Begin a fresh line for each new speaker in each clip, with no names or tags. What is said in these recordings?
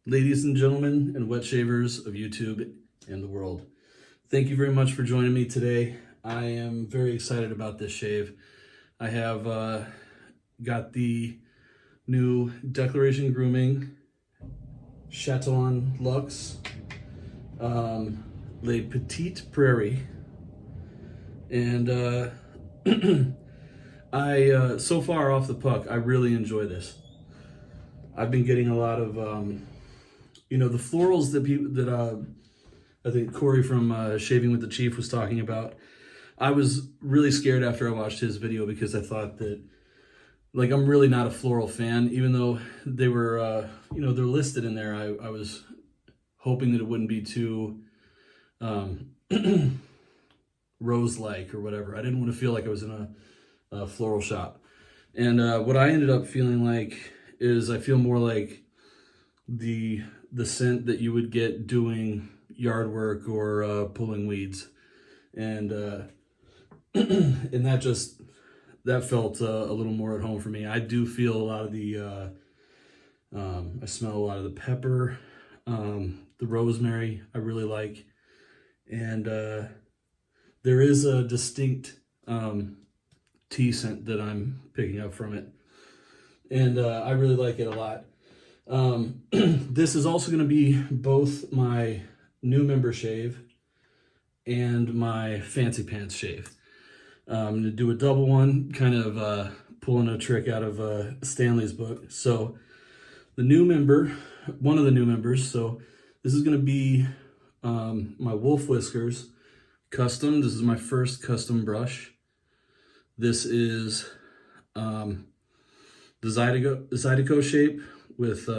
Ladies and gentlemen and wet shavers of YouTube and the world, thank you very much for joining me today. I am very excited about this shave. I have got the new Declaration Grooming Chatillon Luxe Le Petite Prairie, and I so far off the puck, I really enjoy this. I've been getting a lot of the florals that I think Corey from Shaving with the Chief was talking about. I was really scared after I watched his video because I thought that, like, I'm really not a floral fan, even though they were, they're listed in there. I was hoping that it wouldn't be too rose-like or whatever. I didn't want to feel like I was in a floral shop. And what I ended up feeling like is I feel more like the scent that you would get doing yard work or pulling weeds. And and that felt a little more at home for me. I do feel a lot of the I smell a lot of the pepper, the rosemary I really like, and there is a distinct tea scent that I'm picking up from it, and I really like it a lot. This is also going to be both my new member shave and my fancy pants shave. I'm going to do a double one, kind of pulling a trick out of Stanley's book. So the new member, one of the new members, so this is going to be my Wolf Whiskers custom. This is my first custom brush. This is the Zydeco shape with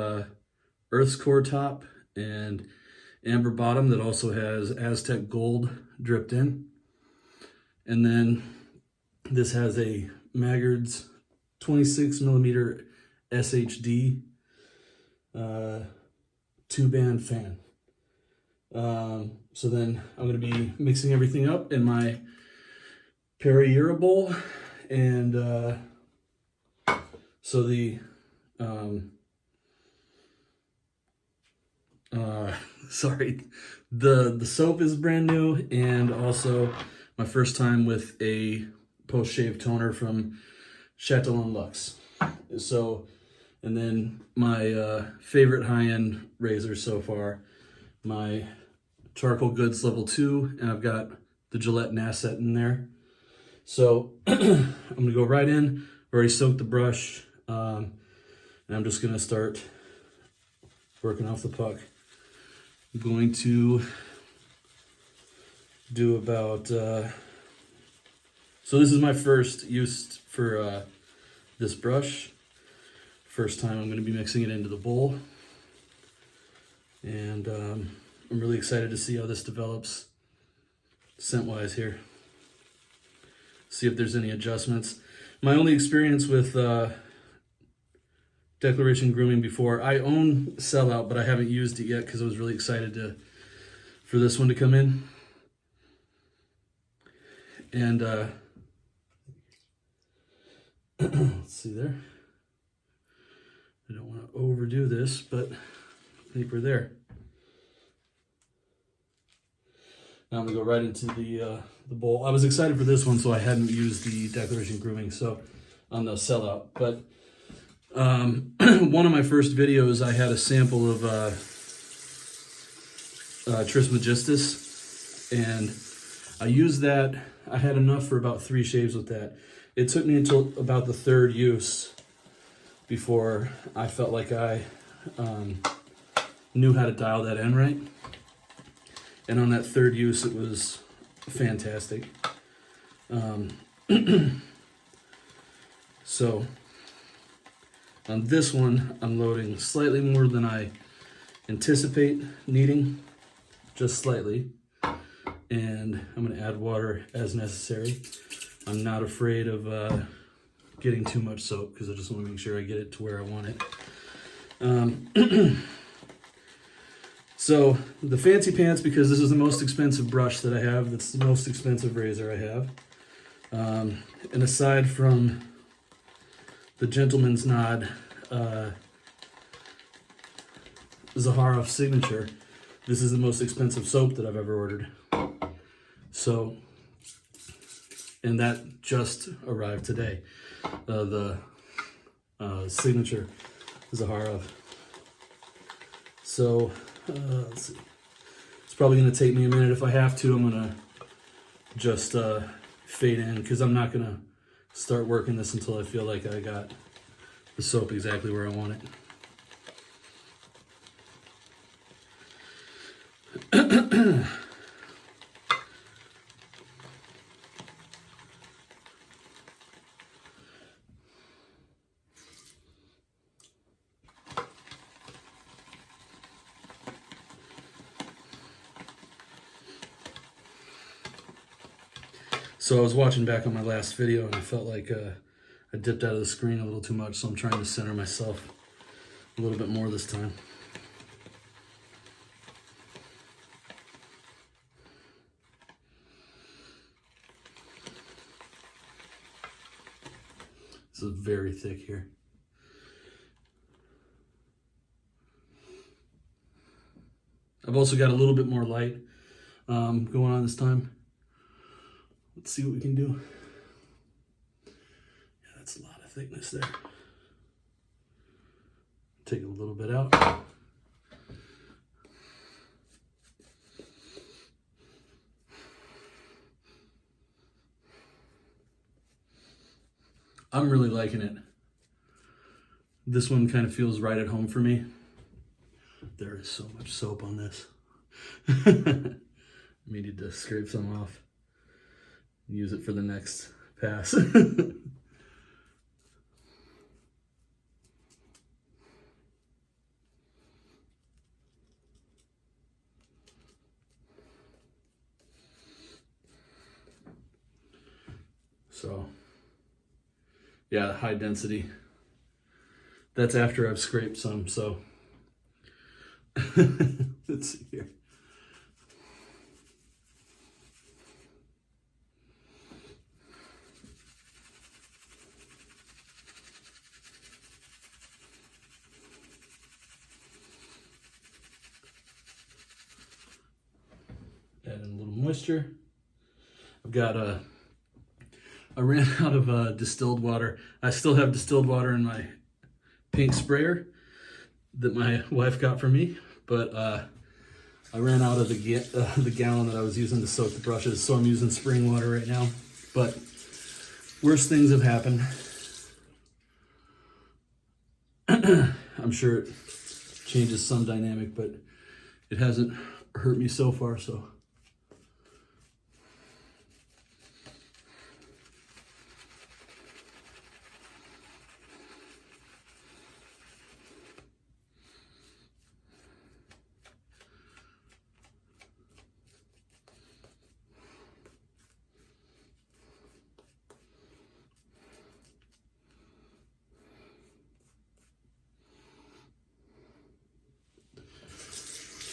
Earth's Core top and amber bottom that also has Aztec gold dripped in. And then this has a Maggard's 26mm SHD 2-band fan. So then I'm going to be mixing everything up in my Prairie bowl, and so the the soap is brand new, and also my first time with a post-shave toner from Chatillon Luxe. So, and then my favorite high-end razor so far, my Charcoal Goods Level 2, and I've got the Gillette Nasset in there. So I'm gonna go right in. I've already soaked the brush, and I'm just gonna start working off the puck. I'm going to do about, so this is my first use for this brush. First time I'm gonna be mixing it into the bowl. And I'm really excited to see how this develops scent-wise here. See if there's any adjustments. My only experience with Declaration Grooming before, I own Sellout, but I haven't used it yet because I was really excited for this one to come in. And let's see there. I don't want to overdo this, but I think we're there. Now I'm gonna go right into the bowl. I was excited for this one, so I hadn't used the Declaration Grooming on the Sellout. But one of my first videos, I had a sample of Trismegistus, and I used that. I had enough for about 3 shaves with that. It took me until about the 3rd use before I felt like I knew how to dial that in right. And on that 3rd use, it was fantastic. So on this one, I'm loading slightly more than I anticipate needing, just slightly. And I'm going to add water as necessary. I'm not afraid of getting too much soap because I just want to make sure I get it to where I want it. So the fancy pants, because this is the most expensive brush that I have, that's the most expensive razor I have. And aside from the Gentleman's Nod Zaharoff Signature. This is the most expensive soap that I've ever ordered. So, and that just arrived today. The Signature Zaharoff. So, let's see. It's probably going to take me a minute. If I have to, I'm going to just fade in, because I'm not going to start working this until I feel like I got the soap exactly where I want it. So I was watching back on my last video and I felt like I dipped out of the screen a little too much, so I'm trying to center myself a little bit more this time. This is very thick here. I've also got a little bit more light going on this time. Let's see what we can do. Yeah, that's a lot of thickness there. Take a little bit out. I'm really liking it. This one kind of feels right at home for me. There is so much soap on this. I needed to scrape some off. Use it for the next pass. So, yeah, high density. That's after I've scraped some, so. Let's see here. Add in a little moisture. I've got I ran out of distilled water. I still have distilled water in my paint sprayer that my wife got for me, but I ran out of the gallon that I was using to soak the brushes, so I'm using spring water right now. But worse things have happened. I'm sure it changes some dynamic, but it hasn't hurt me so far, so.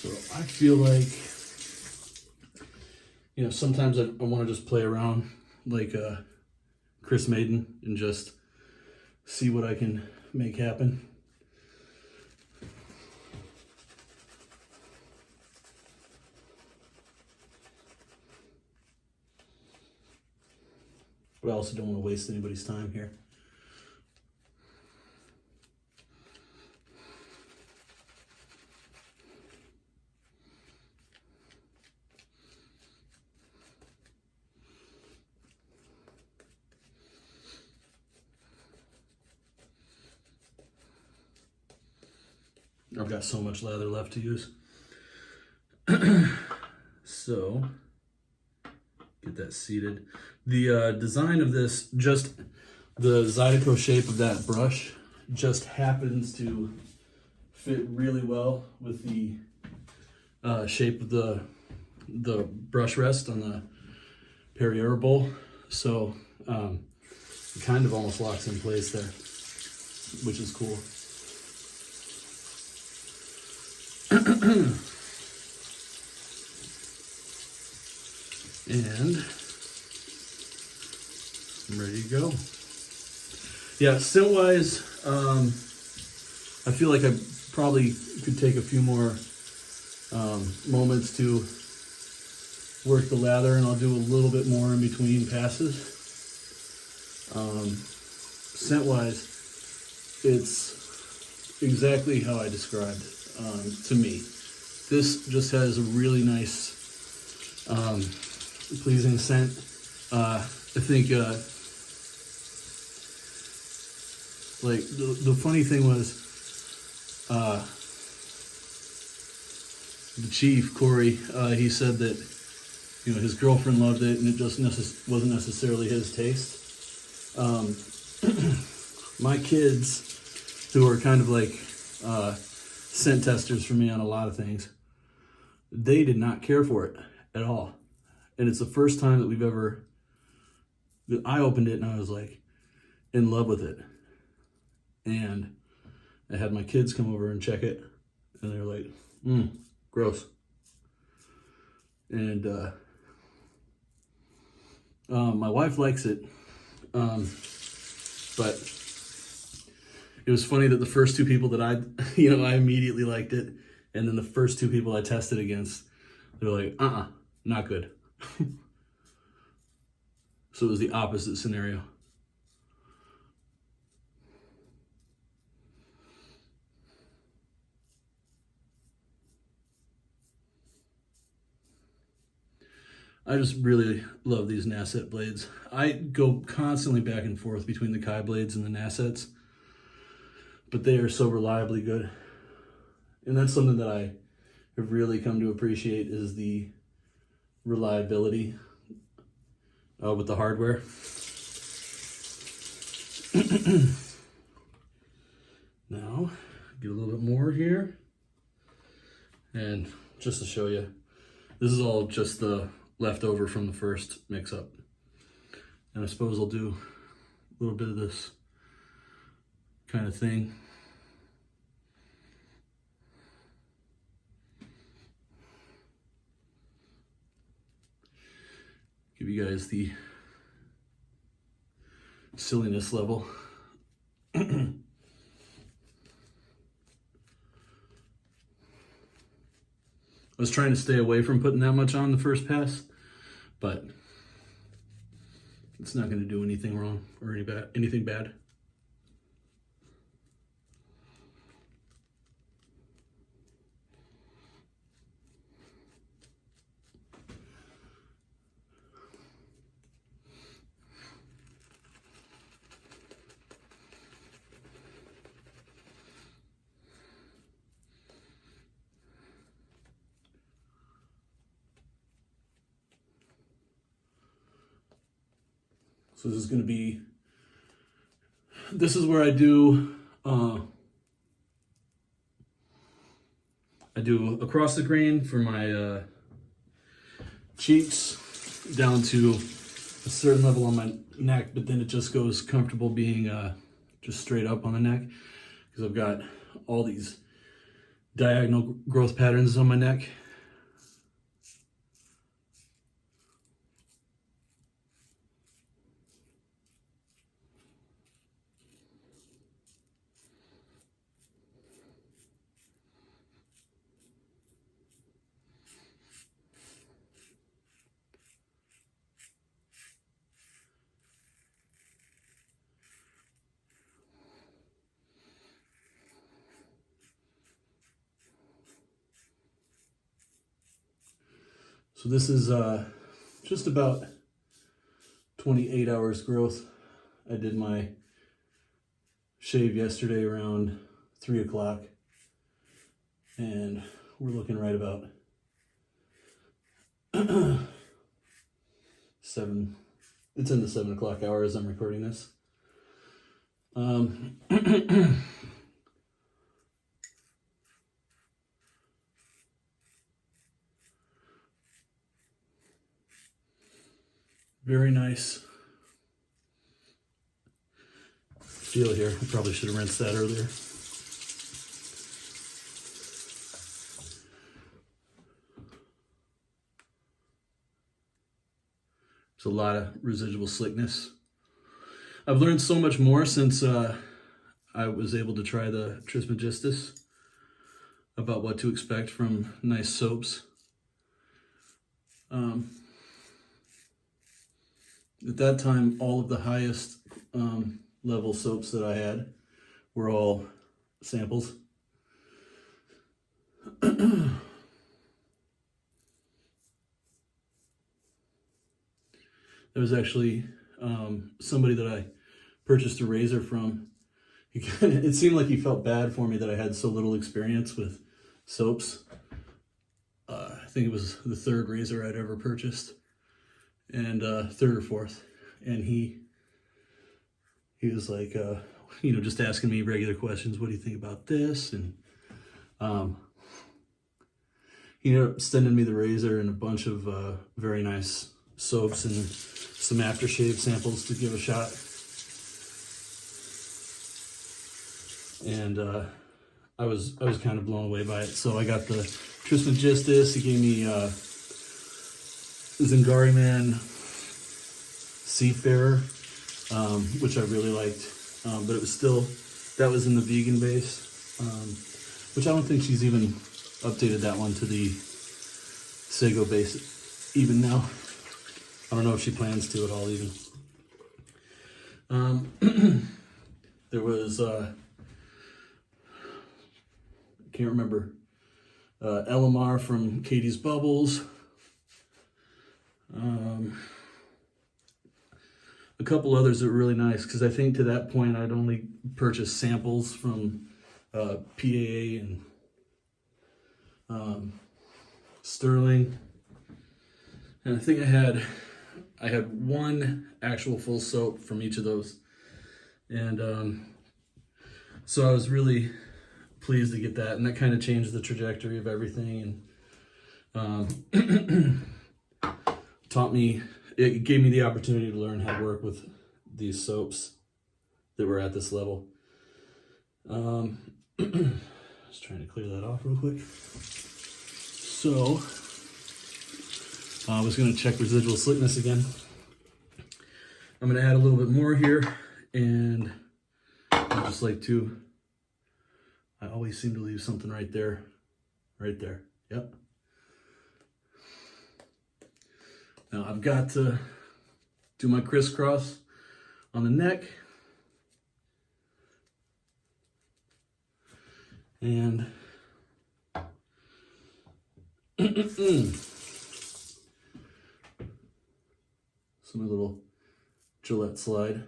So I feel like, you know, sometimes I want to just play around like Chris Maiden and just see what I can make happen. But I also don't want to waste anybody's time here. I've got so much lather left to use. So, get that seated. The design of this, just the Zydeco shape of that brush, just happens to fit really well with the shape of the brush rest on the Perrier bowl. So, it kind of almost locks in place there, which is cool. And I'm ready to go. Yeah, scent wise, I feel like I probably could take a few more moments to work the lather, and I'll do a little bit more in between passes. Scent wise, it's exactly how I described to me. This just has a really nice pleasing scent. I think like the funny thing was the chief, Corey, he said that, you know, his girlfriend loved it and it just wasn't necessarily his taste. My kids, who are kind of like scent testers for me on a lot of things, they did not care for it at all. And it's the first time that I opened it and I was like in love with it. And I had my kids come over and check it and they were like, gross. And my wife likes it, but it was funny that the first two people that I immediately liked it, and then the first two people I tested against, they were like, not good. So it was the opposite scenario. I just really love these Nasset blades. I go constantly back and forth between the Kai blades and the Nassets, but they are so reliably good. And that's something that I have really come to appreciate, is the reliability with the hardware. Now, get a little bit more here. And just to show you, this is all just the leftover from the first mix-up. And I suppose I'll do a little bit of this kind of thing. Give you guys the silliness level. I was trying to stay away from putting that much on the first pass, but it's not going to do anything wrong or anything bad. So this is where I do across the grain for my cheeks down to a certain level on my neck, but then it just goes comfortable being just straight up on the neck, because I've got all these diagonal growth patterns on my neck. So this is just about 28 hours growth. I did my shave yesterday around 3 o'clock, and we're looking right about 7. It's in the 7 o'clock hour as I'm recording this. Very nice feel here. I probably should have rinsed that earlier. There's a lot of residual slickness. I've learned so much more since I was able to try the Trismegistus about what to expect from nice soaps. At that time, all of the highest level soaps that I had were all samples. There was actually somebody that I purchased a razor from. It seemed like he felt bad for me that I had so little experience with soaps. I think it was the third razor I'd ever purchased, and third or fourth. And he was like, just asking me regular questions. What do you think about this? And he ended up sending me the razor and a bunch of very nice soaps and some aftershave samples to give a shot. And I was kind of blown away by it. So I got the Trismegistus. He gave me Zingari Man Seafarer, which I really liked. But it was still, that was in the vegan base, which I don't think she's even updated that one to the Sago base even now. I don't know if she plans to at all even. There was, can't remember, LMR from Katie's Bubbles. A couple others that were really nice, because I think to that point I'd only purchased samples from PAA and Sterling, and I think I had one actual full soap from each of those, and so I was really pleased to get that, and that kind of changed the trajectory of everything, and it gave me the opportunity to learn how to work with these soaps that were at this level. Just trying to clear that off real quick. So I was going to check residual slickness again. I'm going to add a little bit more here, and I just like to, I always seem to leave something right there. Yep. Now I've got to do my crisscross on the neck, and some little Gillette slide.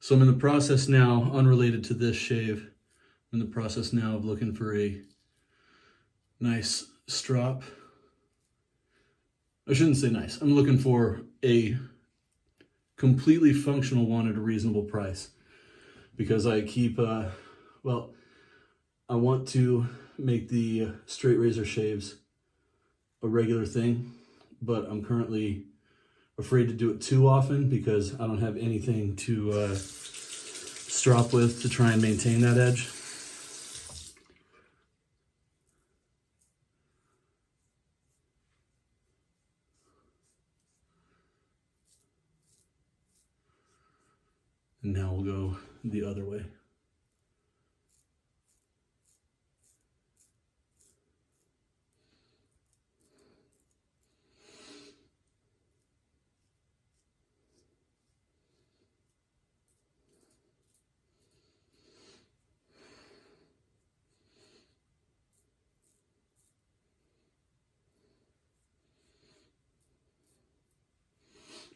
So I'm in the process now, unrelated to this shave, I'm in the process now of looking for a nice strop. I shouldn't say nice. I'm looking for a completely functional one at a reasonable price, because I keep, I want to make the straight razor shaves a regular thing, but I'm currently afraid to do it too often because I don't have anything to strop with to try and maintain that edge. And now we'll go the other way.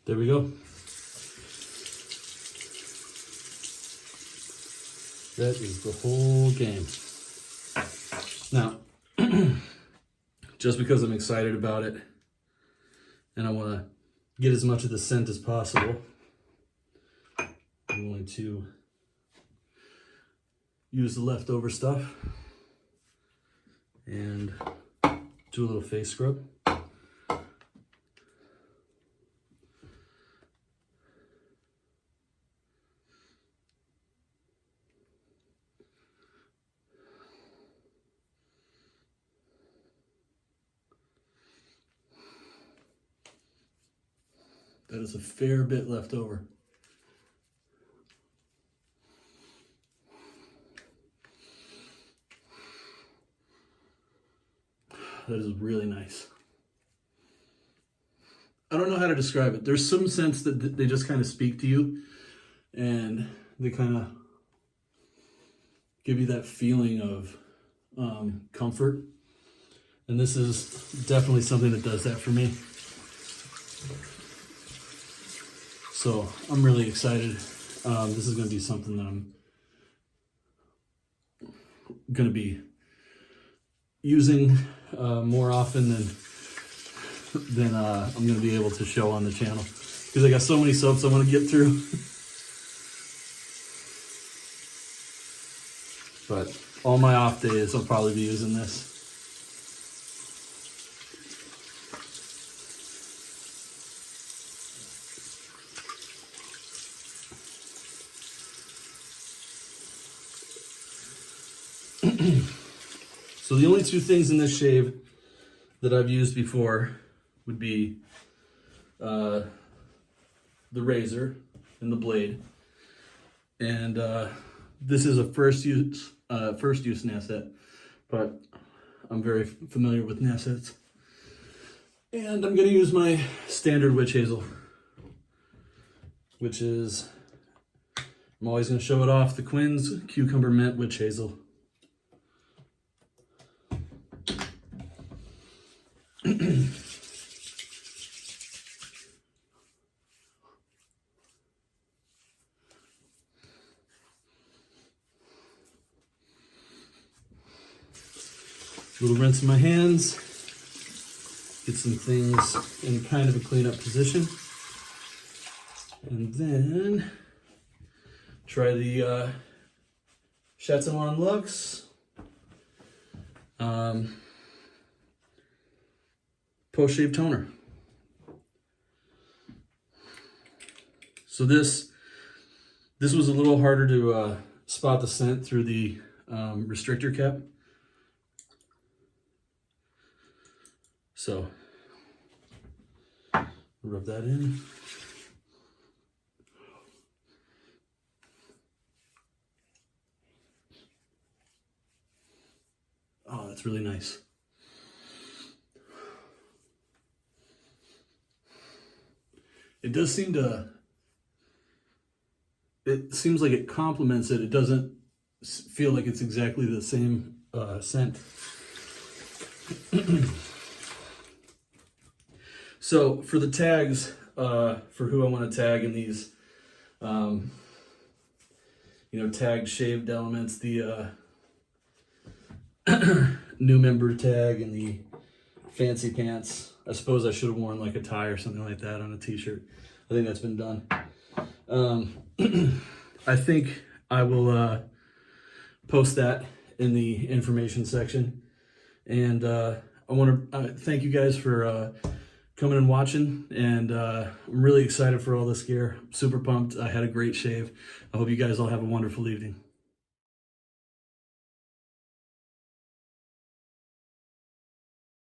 There we go. That is the whole game. Now, just because I'm excited about it and I want to get as much of the scent as possible, I'm going to use the leftover stuff and do a little face scrub. That is a fair bit left over. that is really nice. I don't know how to describe it. There's some sense that they just kind of speak to you, and they kind of give you that feeling of comfort. And this is definitely something that does that for me. So I'm really excited. This is going to be something that I'm going to be using more often than I'm going to be able to show on the channel, because I got so many soaps I want to get through. But all my off days I'll probably be using this. So the only two things in this shave that I've used before would be the razor and the blade. And this is a first use Nasset, but I'm very familiar with Nassets. And I'm gonna use my standard witch hazel, which is, I'm always gonna show it off, the Quinn's Cucumber Mint Witch Hazel. Little rinse in my hands, get some things in kind of a cleanup position, and then try the Chatillon Luxe post-shave toner. So this was a little harder to spot the scent through the restrictor cap. So rub that in. Oh, that's really nice. It does seem to, it seems like it complements it. It doesn't feel like it's exactly the same scent. So for the tags, for who I want to tag in these, tagged shaved elements, the new member tag and the fancy pants. I suppose I should have worn like a tie or something like that on a t-shirt. I think that's been done. I think I will post that in the information section. And I want to thank you guys for coming and watching. And I'm really excited for all this gear. I'm super pumped. I had a great shave. I hope you guys all have a wonderful evening.